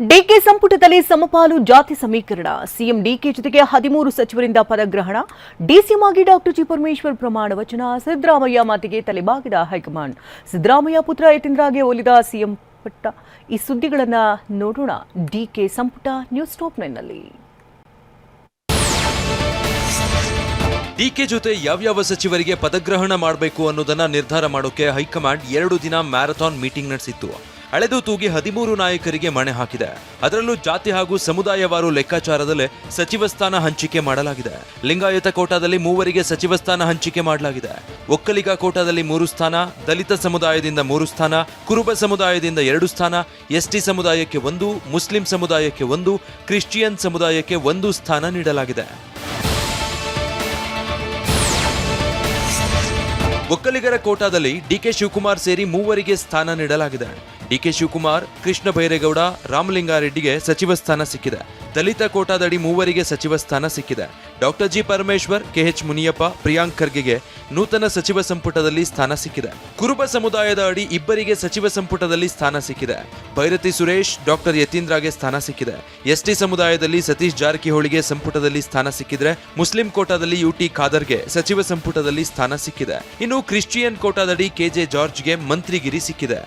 DK ಸಂಪುಟದಲ್ಲಿ ಸಮಪಾಲು ಜಾತಿ ಸಮೀಕರಣ. ಸಿಎಂ ಡಿಕೆ ಜೊತೆಗೆ 13 ಸಚಿವರಿಂದ ಪದಗ್ರಹಣ. ಡಿಸಿಎಂ ಆಗಿ ಡಾಕ್ಟರ್ ಜಿ ಪರಮೇಶ್ವರ್ ಪ್ರಮಾಣ ವಚನ. ಸಿದ್ದರಾಮಯ್ಯ ಮಾತಿಗೆ ತಲೆಬಾಗಿದ ಹೈಕಮಾಂಡ್. ಸಿದ್ದರಾಮಯ್ಯ ಪುತ್ರ ಯತೀಂದ್ರಗೆ ಒಲಿದ ಸಿಎಂ ಪಟ್ಟ. ಈ ಸುದ್ದಿಗಳನ್ನು ನೋಡೋಣ ಡಿಕೆ ಸಂಪುಟ ನ್ಯೂಸ್ ಟಾಪ್ 9 ನಲ್ಲಿ. ಡಿಕೆ ಜೊತೆ ಯಾವ್ಯಾವ ಸಚಿವರಿಗೆ ಪದಗ್ರಹಣ ಮಾಡಬೇಕು ಅನ್ನೋದನ್ನ ನಿರ್ಧಾರ ಮಾಡೋಕೆ ಹೈಕಮಾಂಡ್ 2 ದಿನ ಮ್ಯಾರಥಾನ್ ಮೀಟಿಂಗ್ ನಡೆಸಿತ್ತು. ಅಳೆದು ತೂಗಿ 13 ನಾಯಕರಿಗೆ ಮಣೆ ಹಾಕಿದೆ. ಅದರಲ್ಲೂ ಜಾತಿ ಹಾಗೂ ಸಮುದಾಯವಾರು ಲೆಕ್ಕಾಚಾರದಲ್ಲೇ ಸಚಿವ ಸ್ಥಾನ ಹಂಚಿಕೆ ಮಾಡಲಾಗಿದೆ. ಲಿಂಗಾಯತ ಕೋಟಾದಲ್ಲಿ 3 ಸಚಿವ ಸ್ಥಾನ ಹಂಚಿಕೆ ಮಾಡಲಾಗಿದೆ. ಒಕ್ಕಲಿಗ ಕೋಟಾದಲ್ಲಿ 3 ಸ್ಥಾನ, ದಲಿತ ಸಮುದಾಯದಿಂದ 3 ಸ್ಥಾನ, ಕುರುಬ ಸಮುದಾಯದಿಂದ 2 ಸ್ಥಾನ, ಎಸ್ಟಿ ಸಮುದಾಯಕ್ಕೆ 1, ಮುಸ್ಲಿಂ ಸಮುದಾಯಕ್ಕೆ 1, ಕ್ರಿಶ್ಚಿಯನ್ ಸಮುದಾಯಕ್ಕೆ 1 ಸ್ಥಾನ ನೀಡಲಾಗಿದೆ. ಒಕ್ಕಲಿಗರ ಕೋಟಾದಲ್ಲಿ ಡಿಕೆ ಶಿವಕುಮಾರ್ ಸೇರಿ 3 ಸ್ಥಾನ ನೀಡಲಾಗಿದೆ. ಡಿಕೆ ಶಿವಕುಮಾರ್, ಕೃಷ್ಣ ಬೈರೇಗೌಡ, ರಾಮಲಿಂಗಾರೆಡ್ಡಿಗೆ ಸಚಿವ ಸ್ಥಾನ ಸಿಕ್ಕಿದೆ. ದಲಿತ ಕೋಟಾದಡಿ 3 ಸಚಿವ ಸ್ಥಾನ ಸಿಕ್ಕಿದೆ. Doctor G Parameshwar, KH Muniyappa, Priyank ಖರ್ಗೆಗೆ ನೂತನ ಸಚಿವ ಸಂಪುಟದಲ್ಲಿ ಸ್ಥಾನ ಸಿಕ್ಕಿದೆ. ಕುರುಬ ಸಮುದಾಯದ ಅಡಿ 2 ಸಚಿವ ಸಂಪುಟದಲ್ಲಿ ಸ್ಥಾನ ಸಿಕ್ಕಿದೆ. ಭೈರತಿ ಸುರೇಶ್, ಡಾಕ್ಟರ್ ಯತೀಂದ್ರಗೆ ಸ್ಥಾನ ಸಿಕ್ಕಿದೆ. ಎಸ್ಟಿ ಸಮುದಾಯದಲ್ಲಿ ಸತೀಶ್ ಜಾರಕಿಹೊಳಿಗೆ ಸಂಪುಟದಲ್ಲಿ ಸ್ಥಾನ ಸಿಕ್ಕಿದ್ರೆ, ಮುಸ್ಲಿಂ ಕೋಟಾದಲ್ಲಿ ಯುಟಿ ಖಾದರ್ಗೆ ಸಚಿವ ಸಂಪುಟದಲ್ಲಿ ಸ್ಥಾನ ಸಿಕ್ಕಿದೆ. ಇನ್ನು ಕ್ರಿಶ್ಚಿಯನ್ ಕೋಟಾದಡಿ ಕೆಜೆ ಜಾರ್ಜ್ಗೆ ಮಂತ್ರಿಗಿರಿ ಸಿಕ್ಕಿದೆ.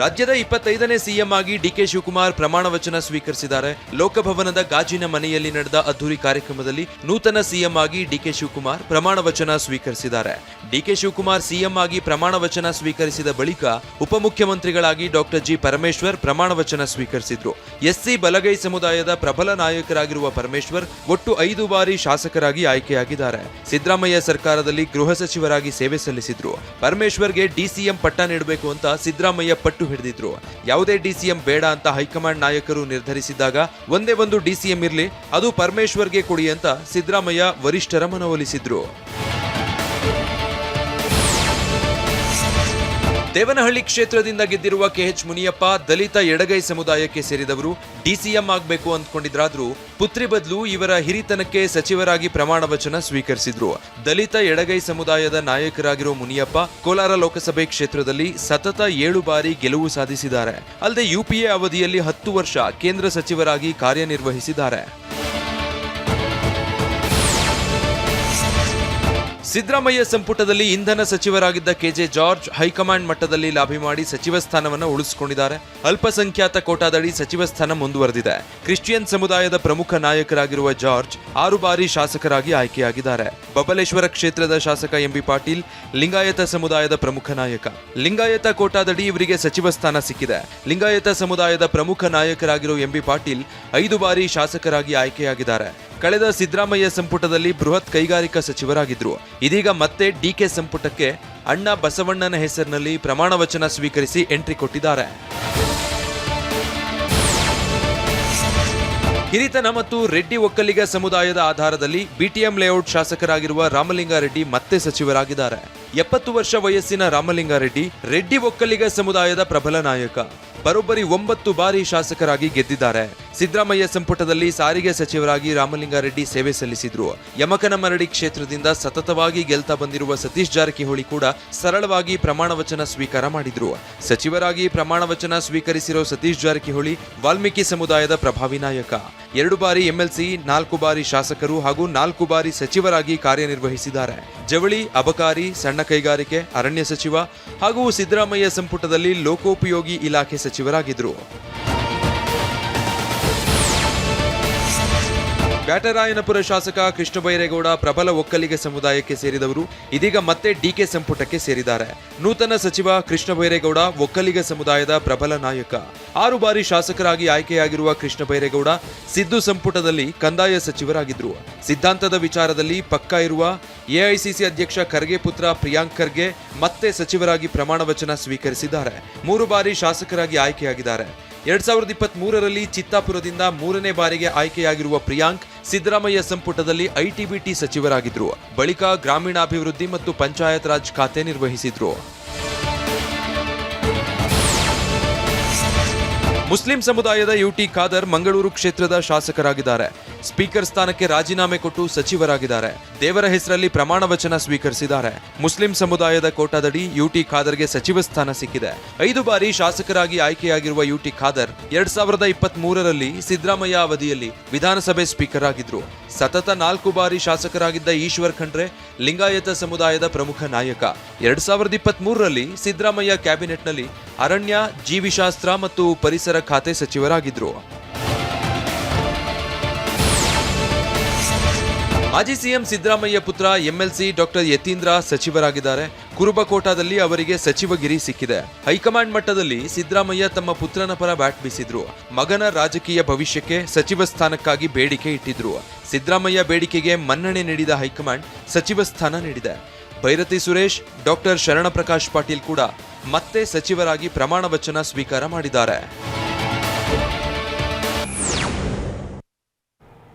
ರಾಜ್ಯದ 25ನೇ ಸಿಎಂ ಆಗಿ ಡಿಕೆ ಶಿವಕುಮಾರ್ ಪ್ರಮಾಣ ವಚನ ಸ್ವೀಕರಿಸಿದ್ದಾರೆ. ಲೋಕಭವನದ ಗಾಜಿನ ಮನೆಯಲ್ಲಿ ನಡೆದ ಅದ್ದೂರಿ ಕಾರ್ಯಕ್ರಮದಲ್ಲಿ ನೂತನ ಸಿಎಂ ಆಗಿ ಡಿಕೆ ಶಿವಕುಮಾರ್ ಪ್ರಮಾಣ ವಚನ ಸ್ವೀಕರಿಸಿದ್ದಾರೆ. ಡಿಕೆ ಶಿವಕುಮಾರ್ ಸಿಎಂ ಆಗಿ ಪ್ರಮಾಣ ವಚನ ಸ್ವೀಕರಿಸಿದ ಬಳಿಕ ಉಪಮುಖ್ಯಮಂತ್ರಿಗಳಾಗಿ ಡಾಕ್ಟರ್ ಜಿ ಪರಮೇಶ್ವರ್ ಪ್ರಮಾಣ ವಚನ ಸ್ವೀಕರಿಸಿದ್ರು. ಎಸ್ಸಿ ಬಲಗೈ ಸಮುದಾಯದ ಪ್ರಬಲ ನಾಯಕರಾಗಿರುವ ಪರಮೇಶ್ವರ್ ಒಟ್ಟು 5 ಬಾರಿ ಶಾಸಕರಾಗಿ ಆಯ್ಕೆಯಾಗಿದ್ದಾರೆ. ಸಿದ್ದರಾಮಯ್ಯ ಸರ್ಕಾರದಲ್ಲಿ ಗೃಹ ಸಚಿವರಾಗಿ ಸೇವೆ ಸಲ್ಲಿಸಿದ್ರು. ಪರಮೇಶ್ವರ್ಗೆ ಡಿಸಿಎಂ ಪಟ್ಟ ನೀಡಬೇಕು ಅಂತ ಸಿದ್ದರಾಮಯ್ಯ ಪಟ್ಟು ಹಿಡಿದಿದ್ರು. ಯಾವುದೇ ಡಿಸಿಎಂ ಬೇಡ ಅಂತ ಹೈಕಮಾಂಡ್ ನಾಯಕರು ನಿರ್ಧರಿಸಿದಾಗ ಒಂದೇ ಒಂದು ಡಿಸಿಎಂ ಇರ್ಲಿ, ಅದು ಪರಮೇಶ್ವರ್ಗೆ ಕೊಡಿ ಅಂತ ಸಿದ್ದರಾಮಯ್ಯ ವರಿಷ್ಠರ ಮನವೊಲಿಸಿದ್ರು. ದೇವನಹಳ್ಳಿ ಕ್ಷೇತ್ರದಿಂದ ಗೆದ್ದಿರುವ ಕೆಎಚ್ ಮುನಿಯಪ್ಪ ದಲಿತ ಎಡಗೈ ಸಮುದಾಯಕ್ಕೆ ಸೇರಿದವರು. ಡಿಸಿಎಂ ಆಗಬೇಕು ಅಂದ್ಕೊಂಡಿದ್ರಾದ್ರೂ ಪುತ್ರಿ ಬದಲು ಇವರ ಹಿರಿತನಕ್ಕೆ ಸಚಿವರಾಗಿ ಪ್ರಮಾಣ ವಚನ ಸ್ವೀಕರಿಸಿದ್ರು. ದಲಿತ ಎಡಗೈ ಸಮುದಾಯದ ನಾಯಕರಾಗಿರೋ ಮುನಿಯಪ್ಪ ಕೋಲಾರ ಲೋಕಸಭೆ ಕ್ಷೇತ್ರದಲ್ಲಿ ಸತತ 7 ಬಾರಿ ಗೆಲುವು ಸಾಧಿಸಿದ್ದಾರೆ. ಅಲ್ಲದೆ ಯುಪಿಎ ಅವಧಿಯಲ್ಲಿ 10 ವರ್ಷ ಕೇಂದ್ರ ಸಚಿವರಾಗಿ ಕಾರ್ಯನಿರ್ವಹಿಸಿದ್ದಾರೆ. ಸಿದ್ದರಾಮಯ್ಯ ಸಂಪುಟದಲ್ಲಿ ಇಂಧನ ಸಚಿವರಾಗಿದ್ದ ಕೆಜೆ ಜಾರ್ಜ್ ಹೈಕಮಾಂಡ್ ಮಟ್ಟದಲ್ಲಿ ಲಾಬಿ ಮಾಡಿ ಸಚಿವ ಸ್ಥಾನವನ್ನು ಉಳಿಸಿಕೊಂಡಿದ್ದಾರೆ. ಅಲ್ಪಸಂಖ್ಯಾತ ಕೋಟಾದಡಿ ಸಚಿವ ಸ್ಥಾನ ಮುಂದುವರೆದಿದೆ. ಕ್ರಿಶ್ಚಿಯನ್ ಸಮುದಾಯದ ಪ್ರಮುಖ ನಾಯಕರಾಗಿರುವ ಜಾರ್ಜ್ 6 ಬಾರಿ ಶಾಸಕರಾಗಿ ಆಯ್ಕೆಯಾಗಿದ್ದಾರೆ. ಬಬಲೇಶ್ವರ ಕ್ಷೇತ್ರದ ಶಾಸಕ ಎಂಬಿ ಪಾಟೀಲ್ ಲಿಂಗಾಯತ ಸಮುದಾಯದ ಪ್ರಮುಖ ನಾಯಕ. ಲಿಂಗಾಯತ ಕೋಟಾದಡಿ ಇವರಿಗೆ ಸಚಿವ ಸ್ಥಾನ ಸಿಕ್ಕಿದೆ. ಲಿಂಗಾಯತ ಸಮುದಾಯದ ಪ್ರಮುಖ ನಾಯಕರಾಗಿರುವ ಎಂಬಿ ಪಾಟೀಲ್ 5 ಬಾರಿ ಶಾಸಕರಾಗಿ ಆಯ್ಕೆಯಾಗಿದ್ದಾರೆ. ಕಳೆದ ಸಿದ್ದರಾಮಯ್ಯ ಸಂಪುಟದಲ್ಲಿ ಬೃಹತ್ ಕೈಗಾರಿಕಾ ಸಚಿವರಾಗಿದ್ರು. ಇದೀಗ ಮತ್ತೆ ಡಿಕೆ ಸಂಪುಟಕ್ಕೆ ಅಣ್ಣ ಬಸವಣ್ಣನ ಹೆಸರಿನಲ್ಲಿ ಪ್ರಮಾಣ ವಚನ ಸ್ವೀಕರಿಸಿ ಎಂಟ್ರಿ ಕೊಟ್ಟಿದ್ದಾರೆ. ಹಿರಿತನ ಮತ್ತು ರೆಡ್ಡಿ ಒಕ್ಕಲಿಗ ಸಮುದಾಯದ ಆಧಾರದಲ್ಲಿ ಬಿಟಿಎಂ ಲೇಔಟ್ ಶಾಸಕರಾಗಿರುವ ರಾಮಲಿಂಗಾರೆಡ್ಡಿ ಮತ್ತೆ ಸಚಿವರಾಗಿದ್ದಾರೆ. 70 ವರ್ಷ ವಯಸ್ಸಿನ ರಾಮಲಿಂಗಾರೆಡ್ಡಿ ರೆಡ್ಡಿ ಒಕ್ಕಲಿಗ ಸಮುದಾಯದ ಪ್ರಬಲ ನಾಯಕ. ಬರೋಬ್ಬರಿ 9 ಬಾರಿ ಶಾಸಕರಾಗಿ ಗೆದ್ದಿದ್ದಾರೆ. ಸಿದ್ದರಾಮಯ್ಯ ಸಂಪುಟದಲ್ಲಿ ಸಾರಿಗೆ ಸಚಿವರಾಗಿ ರಾಮಲಿಂಗಾರೆಡ್ಡಿ ಸೇವೆ ಸಲ್ಲಿಸಿದ್ರು. ಯಮಕನಮರಡಿ ಕ್ಷೇತ್ರದಿಂದ ಸತತವಾಗಿ ಗೆಲ್ತಾ ಬಂದಿರುವ ಸತೀಶ್ ಜಾರಕಿಹೊಳಿ ಕೂಡ ಸರಳವಾಗಿ ಪ್ರಮಾಣ ವಚನ ಸ್ವೀಕಾರ ಮಾಡಿದ್ರು. ಸಚಿವರಾಗಿ ಪ್ರಮಾಣ ವಚನ ಸ್ವೀಕರಿಸಿರೋ ಸತೀಶ್ ಜಾರಕಿಹೊಳಿ ವಾಲ್ಮೀಕಿ ಸಮುದಾಯದ ಪ್ರಭಾವಿ ನಾಯಕ. 2 ಬಾರಿ ಎಂಎಲ್ಸಿ, 4 ಬಾರಿ ಶಾಸಕರು ಹಾಗೂ 4 ಬಾರಿ ಸಚಿವರಾಗಿ ಕಾರ್ಯನಿರ್ವಹಿಸಿದ್ದಾರೆ. ಜವಳಿ, ಅಬಕಾರಿ, ಸಣ್ಣ ಕೈಗಾರಿಕೆ, ಅರಣ್ಯ ಸಚಿವ ಹಾಗೂ ಸಿದ್ದರಾಮಯ್ಯ ಸಂಪುಟದಲ್ಲಿ ಲೋಕೋಪಯೋಗಿ ಇಲಾಖೆ ಸಚಿವರಾಗಿದ್ರು. ಬ್ಯಾಟರಾಯನಪುರ ಶಾಸಕ ಕೃಷ್ಣ ಬೈರೇಗೌಡ ಪ್ರಬಲ ಒಕ್ಕಲಿಗ ಸಮುದಾಯಕ್ಕೆ ಸೇರಿದವರು. ಇದೀಗ ಮತ್ತೆ ಡಿಕೆ ಸಂಪುಟಕ್ಕೆ ಸೇರಿದ್ದಾರೆ. ನೂತನ ಸಚಿವ ಕೃಷ್ಣ ಬೈರೇಗೌಡ ಒಕ್ಕಲಿಗ ಸಮುದಾಯದ ಪ್ರಬಲ ನಾಯಕ. 6 ಬಾರಿ ಶಾಸಕರಾಗಿ ಆಯ್ಕೆಯಾಗಿರುವ ಕೃಷ್ಣ ಬೈರೇಗೌಡ ಸಿದ್ದು ಸಂಪುಟದಲ್ಲಿ ಕಂದಾಯ ಸಚಿವರಾಗಿದ್ರು. ಸಿದ್ಧಾಂತದ ವಿಚಾರದಲ್ಲಿ ಪಕ್ಕಾ ಇರುವ ಎಐಸಿಸಿ ಅಧ್ಯಕ್ಷ ಖರ್ಗೆ ಪುತ್ರ ಪ್ರಿಯಾಂಕ್ ಖರ್ಗೆ ಮತ್ತೆ ಸಚಿವರಾಗಿ ಪ್ರಮಾಣ ವಚನ ಸ್ವೀಕರಿಸಿದ್ದಾರೆ. 3 ಬಾರಿ ಶಾಸಕರಾಗಿ ಆಯ್ಕೆಯಾಗಿದ್ದಾರೆ. 2023ರಲ್ಲಿ ಚಿತ್ತಾಪುರದಿಂದ 3ನೇ ಬಾರಿಗೆ ಆಯ್ಕೆಯಾಗಿರುವ ಪ್ರಿಯಾಂಕ್ ಸಿದ್ದರಾಮಯ್ಯ ಸಂಪುಟದಲ್ಲಿ ಐಟಿಬಿಟಿ ಸಚಿವರಾಗಿದ್ರು. ಬಳಿಕ ಗ್ರಾಮೀಣಾಭಿವೃದ್ಧಿ ಮತ್ತು ಪಂಚಾಯತ್ ರಾಜ್ ಖಾತೆ ನಿರ್ವಹಿಸಿದ್ರು. ಮುಸ್ಲಿಂ ಸಮುದಾಯದ ಯುಟಿ ಖಾದರ್ ಮಂಗಳೂರು ಕ್ಷೇತ್ರದ ಶಾಸಕರಾಗಿದ್ದಾರೆ. ಸ್ಪೀಕರ್ ಸ್ಥಾನಕ್ಕೆ ರಾಜೀನಾಮೆ ಕೊಟ್ಟು ಸಚಿವರಾಗಿದ್ದಾರೆ. ದೇವರ ಹೆಸರಲ್ಲಿ ಪ್ರಮಾಣ ವಚನ ಸ್ವೀಕರಿಸಿದ್ದಾರೆ. ಮುಸ್ಲಿಂ ಸಮುದಾಯದ ಕೋಟಾದಡಿ ಯುಟಿ ಖಾದರ್ಗೆ ಸಚಿವ ಸ್ಥಾನ ಸಿಕ್ಕಿದೆ. 5 ಬಾರಿ ಶಾಸಕರಾಗಿ ಆಯ್ಕೆಯಾಗಿರುವ ಯುಟಿ ಖಾದರ್ 2023ರಲ್ಲಿ ಸಿದ್ದರಾಮಯ್ಯ ಅವಧಿಯಲ್ಲಿ ವಿಧಾನಸಭೆ ಸ್ಪೀಕರ್ ಆಗಿದ್ರು. ಸತತ 4 ಬಾರಿ ಶಾಸಕರಾಗಿದ್ದ ಈಶ್ವರ್ ಖಂಡ್ರೆ ಲಿಂಗಾಯತ ಸಮುದಾಯದ ಪ್ರಮುಖ ನಾಯಕ. 2023ರಲ್ಲಿ ಸಿದ್ದರಾಮಯ್ಯ ಕ್ಯಾಬಿನೆಟ್ನಲ್ಲಿ ಅರಣ್ಯ, ಜೀವಿಶಾಸ್ತ್ರ ಮತ್ತು ಪರಿಸರ ಖಾತೆ ಸಚಿವರಾಗಿದ್ರು. ಮಾಜಿ ಸಿಎಂ ಸಿದ್ದರಾಮಯ್ಯ ಪುತ್ರ ಎಂಎಲ್ಸಿ ಡಾಕ್ಟರ್ ಯತೀಂದ್ರ ಸಚಿವರಾಗಿದ್ದಾರೆ. ಕುರುಬ ಕೋಟಾದಲ್ಲಿ ಅವರಿಗೆ ಸಚಿವಗಿರಿ ಸಿಕ್ಕಿದೆ. ಹೈಕಮಾಂಡ್ ಮಟ್ಟದಲ್ಲಿ ಸಿದ್ದರಾಮಯ್ಯ ತಮ್ಮ ಪುತ್ರನ ಪರ ಬ್ಯಾಟ್ ಬೀಸಿದ್ರು. ಮಗನ ರಾಜಕೀಯ ಭವಿಷ್ಯಕ್ಕೆ ಸಚಿವ ಸ್ಥಾನಕ್ಕಾಗಿ ಬೇಡಿಕೆ ಇಟ್ಟಿದ್ರು. ಸಿದ್ದರಾಮಯ್ಯ ಬೇಡಿಕೆಗೆ ಮನ್ನಣೆ ನೀಡಿದ ಹೈಕಮಾಂಡ್ ಸಚಿವ ಸ್ಥಾನ ನೀಡಿದೆ. ಭೈರತಿ ಸುರೇಶ್, ಡಾಕ್ಟರ್ ಶರಣಪ್ರಕಾಶ್ ಪಾಟೀಲ್ ಕೂಡ ಮತ್ತೆ ಸಚಿವರಾಗಿ ಪ್ರಮಾಣ ವಚನ ಸ್ವೀಕಾರ ಮಾಡಿದ್ದಾರೆ.